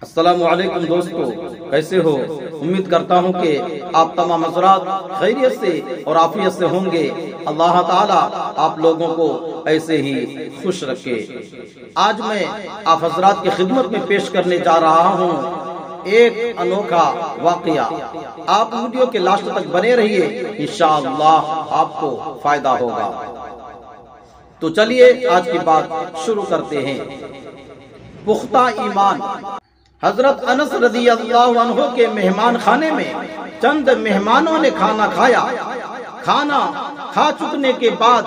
السلام علیکم دوستو، کیسے ہو؟ امید کرتا ہوں کہ آپ تمام حضرات خیریت سے اور عافیت سے ہوں گے۔ اللہ تعالیٰ آپ لوگوں کو ایسے ہی خوش رکھے۔ آج میں آپ حضرات کی خدمت میں پیش کرنے جا رہا ہوں ایک انوکھا واقعہ۔ آپ ویڈیو کے لاسٹ تک بنے رہیے، انشاءاللہ آپ کو فائدہ ہوگا۔ تو چلیے آج کی بات شروع کرتے ہیں۔ پختہ ایمان۔ حضرت انس رضی اللہ عنہ کے مہمان خانے میں چند مہمانوں نے کھانا کھایا۔ کھانا کھا چکنے کے بعد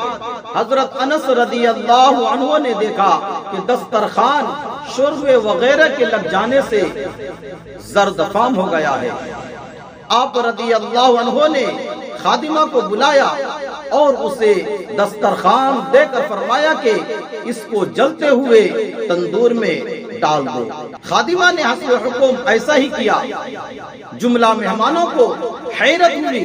حضرت انس رضی اللہ عنہ نے دیکھا کہ دسترخوان شوربے وغیرہ کے لگ جانے سے زرد فام ہو گیا ہے۔ آپ رضی اللہ عنہ نے خادمہ کو بلایا اور اسے دسترخوان دے کر فرمایا کہ اس کو جلتے ہوئے تندور میں ڈال دو۔ خادمہ نے حسب حکم ایسا ہی کیا۔ جملہ مہمانوں کو حیرت ہوئی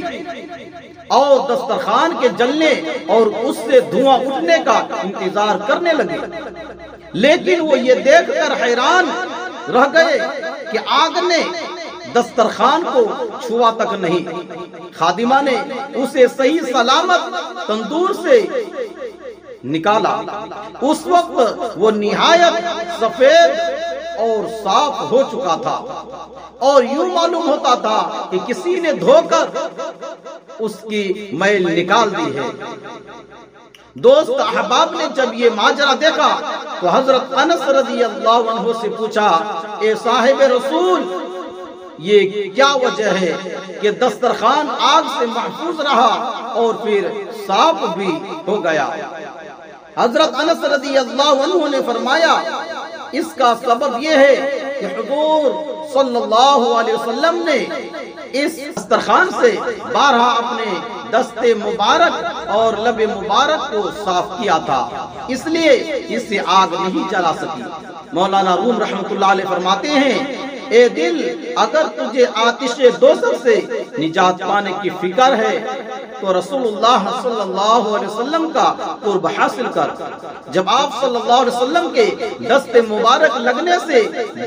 اور دسترخوان کے جلنے اور اس سے دھواں اٹھنے کا انتظار کرنے لگے، لیکن وہ یہ دیکھ کر حیران رہ گئے کہ آگ نے دسترخوان کو چھوا تک نہیں۔ خادمہ نے اسے صحیح سلامت تندور سے نکالا۔ اس وقت وہ نہایت سفید اور صاف ہو چکا تھا اور یوں معلوم ہوتا تھا کہ کسی نے دھو کر اس کی میل نکال دی ہے۔ دوست احباب نے جب یہ ماجرا دیکھا تو حضرت انس رضی اللہ عنہ سے پوچھا، اے صاحب رسول، یہ کیا وجہ ہے کہ دسترخوان آگ سے محفوظ رہا اور پھر صاف بھی ہو گیا؟ حضرت انس رضی اللہ عنہ نے فرمایا، اس کا سبب یہ ہے کہ حضور صلی اللہ علیہ وسلم نے اس دسترخوان سے بارہا اپنے دست مبارک اور لب مبارک کو صاف کیا تھا، اس لیے اس سے آگ نہیں جلا سکی۔ مولانا روم رحمۃ اللہ علیہ فرماتے ہیں، اے دل، اگر تجھے آتش دوزخ سے نجات پانے کی فکر ہے تو رسول اللہ صلی اللہ علیہ وسلم کا قرب حاصل کر۔ جب آپ صلی اللہ علیہ وسلم کے دست مبارک لگنے سے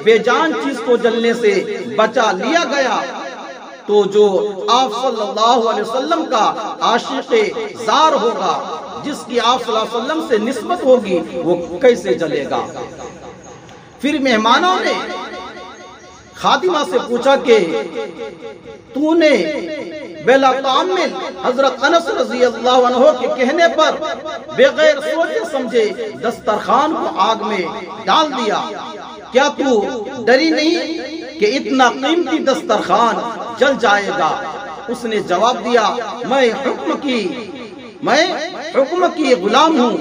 بے جان چیز کو جلنے سے بچا لیا گیا تو جو آپ صلی اللہ علیہ وسلم کا عاشق زار ہوگا، جس کی آپ صلی اللہ علیہ وسلم سے نسبت ہوگی، وہ کیسے جلے گا؟ پھر مہمانوں نے خادمہ سے پوچھا کہ تو نے بلا تعمل حضرت انس رضی اللہ عنہ کے کہنے پر بغیر سوچے سمجھے دسترخوان کو آگ میں ڈال دیا، کیا تو ڈری نہیں کہ اتنا قیمتی دسترخوان جل جائے گا؟ اس نے جواب دیا، میں حکم کی غلام ہوں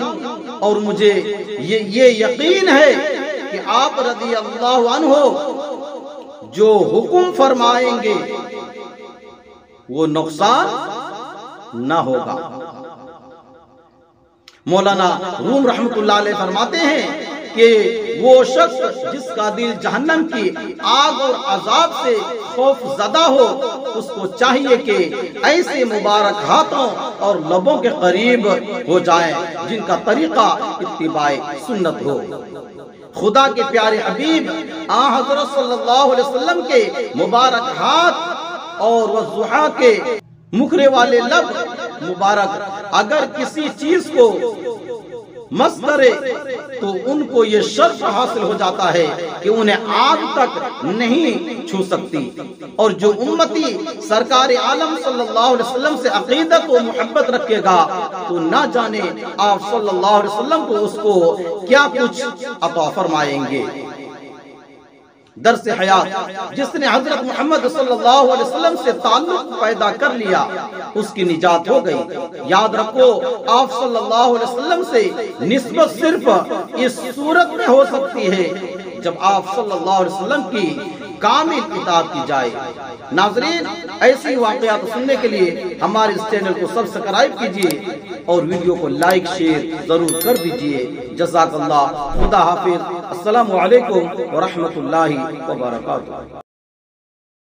اور مجھے یہ یقین ہے کہ آپ رضی اللہ عنہ جو حکم فرمائیں گے وہ نقصان نہ ہوگا۔ مولانا روم رحمۃ اللہ علیہ فرماتے ہیں کہ وہ شخص جس کا دل جہنم کی آگ اور عذاب سے خوف زدہ ہو، اس کو چاہیے کہ ایسے مبارک ہاتھوں اور لبوں کے قریب ہو جائے جن کا طریقہ اتباع سنت ہو۔ خدا کے پیارے حبیب حضرت صلی اللہ علیہ وسلم کے مبارک ہاتھ اور والضحیٰ کے مکھرے والے لب مبارک اگر کسی چیز کو مس کرے تو ان کو یہ شرف حاصل ہو جاتا ہے کہ انہیں آگ تک نہیں چھو سکتی، اور جو امتی سرکار عالم صلی اللہ علیہ وسلم سے عقیدت و محبت رکھے گا تو نہ جانے آپ صلی اللہ علیہ وسلم کو اس کو کیا کچھ عطا فرمائیں گے۔ درس حیات، جس نے حضرت محمد صلی اللہ علیہ وسلم سے تعلق پیدا کر لیا اس کی نجات ہو گئی۔ یاد رکھو، آپ صلی اللہ علیہ وسلم سے نسبت صرف اس صورت میں ہو سکتی ہے جب آپ صلی اللہ علیہ وسلم کی کامل اطاعت کی جائے۔ ناظرین، ایسی واقعات سننے کے لیے ہمارے اس چینل کو سبسکرائب کیجیے اور ویڈیو کو لائک شیئر ضرور کر دیجیے۔ جزاک اللہ، خدا حافظ، السلام علیکم ورحمۃ اللہ وبرکاتہ۔